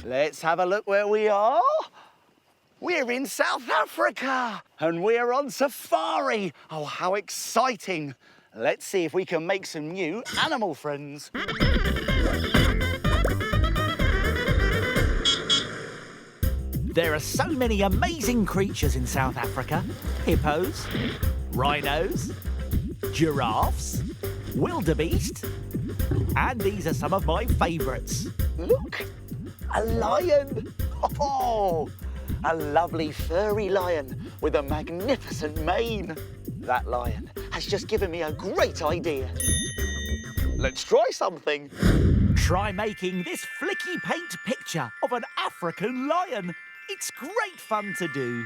Let's have a look where we are. We're in South Africa and we're on safari. Oh, how exciting. Let's see if we can make some new animal friends. There are so many amazing creatures in South Africa. Hippos, rhinos, giraffes, wildebeest, and these are some of my favourites. Look, a lion. Oh, a lovely furry lion with a magnificent mane. That lion has just given me a great idea. Let's try something. Try making this flicky paint picture of an African lion. It's great fun to do.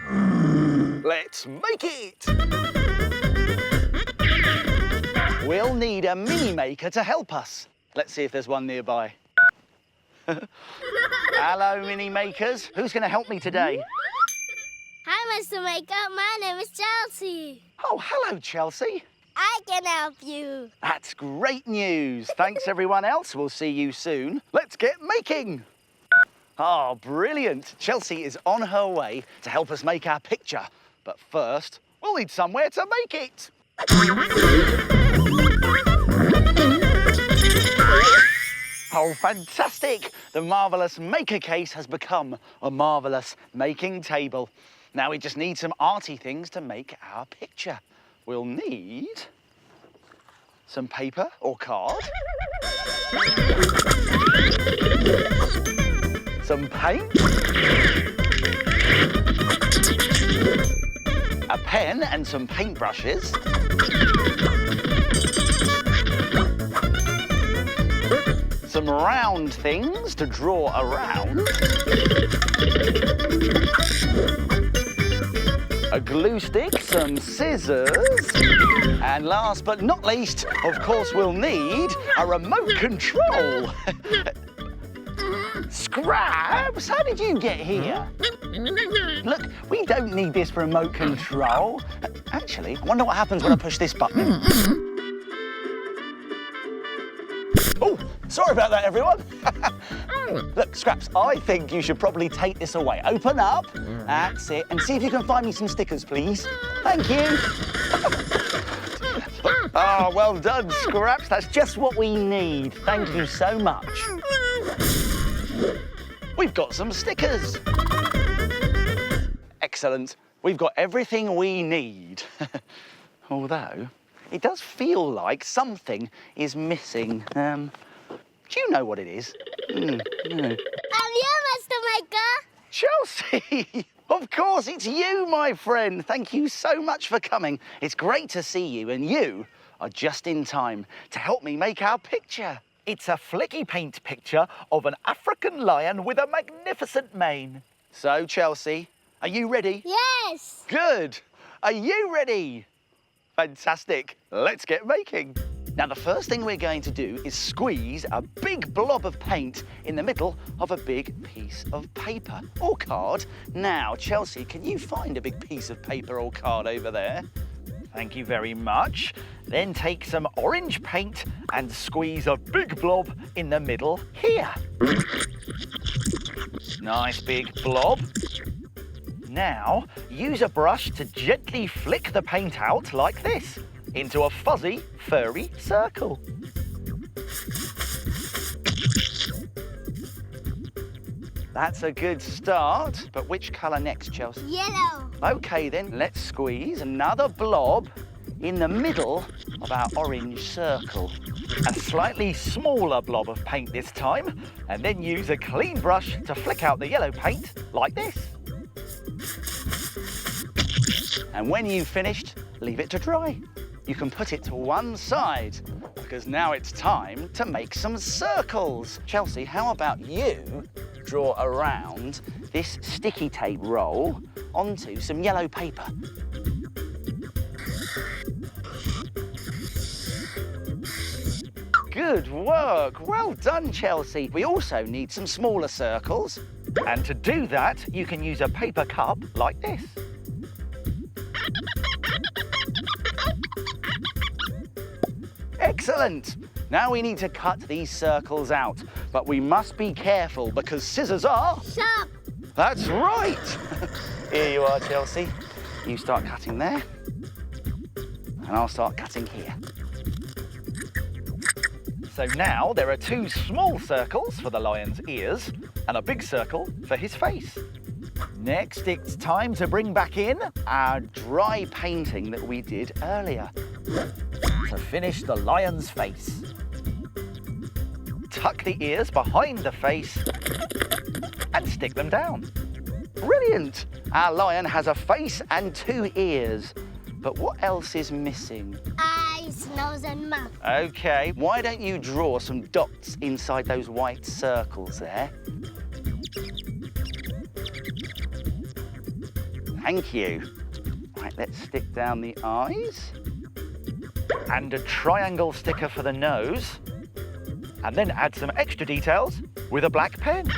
Let's make it. We'll need a mini maker to help us. Let's see if there's one nearby. Hello, mini makers. Who's going to help me today? Hi, Mr. Maker. My name is Chelsea. Oh, hello, Chelsea. I can help you. That's great news. Thanks, everyone else. We'll see you soon. Let's get making. Oh, brilliant. Chelsea is on her way to help us make our picture. But first, we'll need somewhere to make it. Oh, fantastic! The marvellous maker case has become a marvellous making table. Now we just need some arty things to make our picture. We'll need some paper or card, some paint, a pen and some paintbrushes, some round things to draw around, a glue stick, some scissors, and last but not least, of course, we'll need a remote control. Scraps, how did you get here? Look, we don't need this remote control. Actually, I wonder what happens when I push this button. Oh, sorry about that, everyone. Look, Scraps, I think you should probably take this away. Open up, that's it, and see if you can find me some stickers, please. Thank you. Ah, well done, Scraps. That's just what we need. Thank you so much. We've got some stickers. Excellent. We've got everything we need. Although, it does feel like something is missing. Do you know what it is? No. I'm you, Mr. Maker. Chelsea! Of course, it's you, my friend. Thank you so much for coming. It's great to see you, and you are just in time to help me make our picture. It's a flicky paint picture of an African lion with a magnificent mane. So, Chelsea, are you ready? Yes. Good. Are you ready? Fantastic. Let's get making. Now, the first thing we're going to do is squeeze a big blob of paint in the middle of a big piece of paper or card. Now, Chelsea, can you find a big piece of paper or card over there? Thank you very much. Then take some orange paint and squeeze a big blob in the middle here. Nice big blob. Now, use a brush to gently flick the paint out like this into a fuzzy, furry circle. That's a good start, but which colour next, Chelsea? Yellow. OK, then let's squeeze another blob in the middle of our orange circle. A slightly smaller blob of paint this time, and then use a clean brush to flick out the yellow paint like this. And when you've finished, leave it to dry. You can put it to one side, because now it's time to make some circles. Chelsea, how about you draw around this sticky tape roll onto some yellow paper? Good work. Well done, Chelsea. We also need some smaller circles. And to do that, you can use a paper cup like this. Excellent. Now we need to cut these circles out, but we must be careful because scissors are... Sharp. That's right! Here you are, Chelsea. You start cutting there, and I'll start cutting here. So now there are 2 small circles for the lion's ears and a big circle for his face. Next, it's time to bring back in our dry painting that we did earlier to finish the lion's face. Tuck the ears behind the face and stick them down. Brilliant! Our lion has a face and 2 ears. But what else is missing? Eyes, nose and mouth. OK, why don't you draw some dots inside those white circles there? Thank you. Right, let's stick down the eyes. And a triangle sticker for the nose. And then add some extra details with a black pen.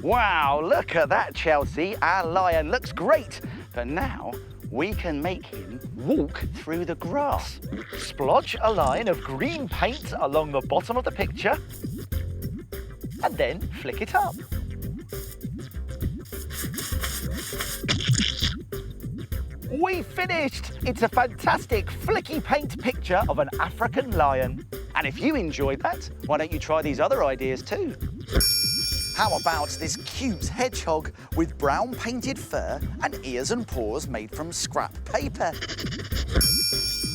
Wow, look at that, Chelsea. Our lion looks great. But now we can make him walk through the grass. Splodge a line of green paint along the bottom of the picture and then flick it up. We finished! It's a fantastic flicky paint picture of an African lion. And if you enjoyed that, why don't you try these other ideas too? How about this cute hedgehog with brown painted fur and ears and paws made from scrap paper?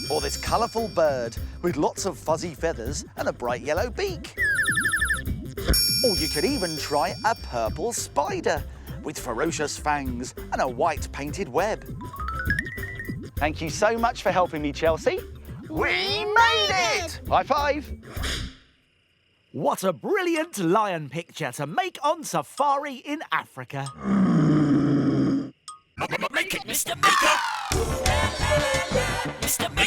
Or this colourful bird with lots of fuzzy feathers and a bright yellow beak? Or you could even try a purple spider with ferocious fangs and a white painted web. Thank you so much for helping me, Chelsea. We made it! High five! What a brilliant lion picture to make on safari in Africa. Make it, Mr. Maker! Mr. Maker!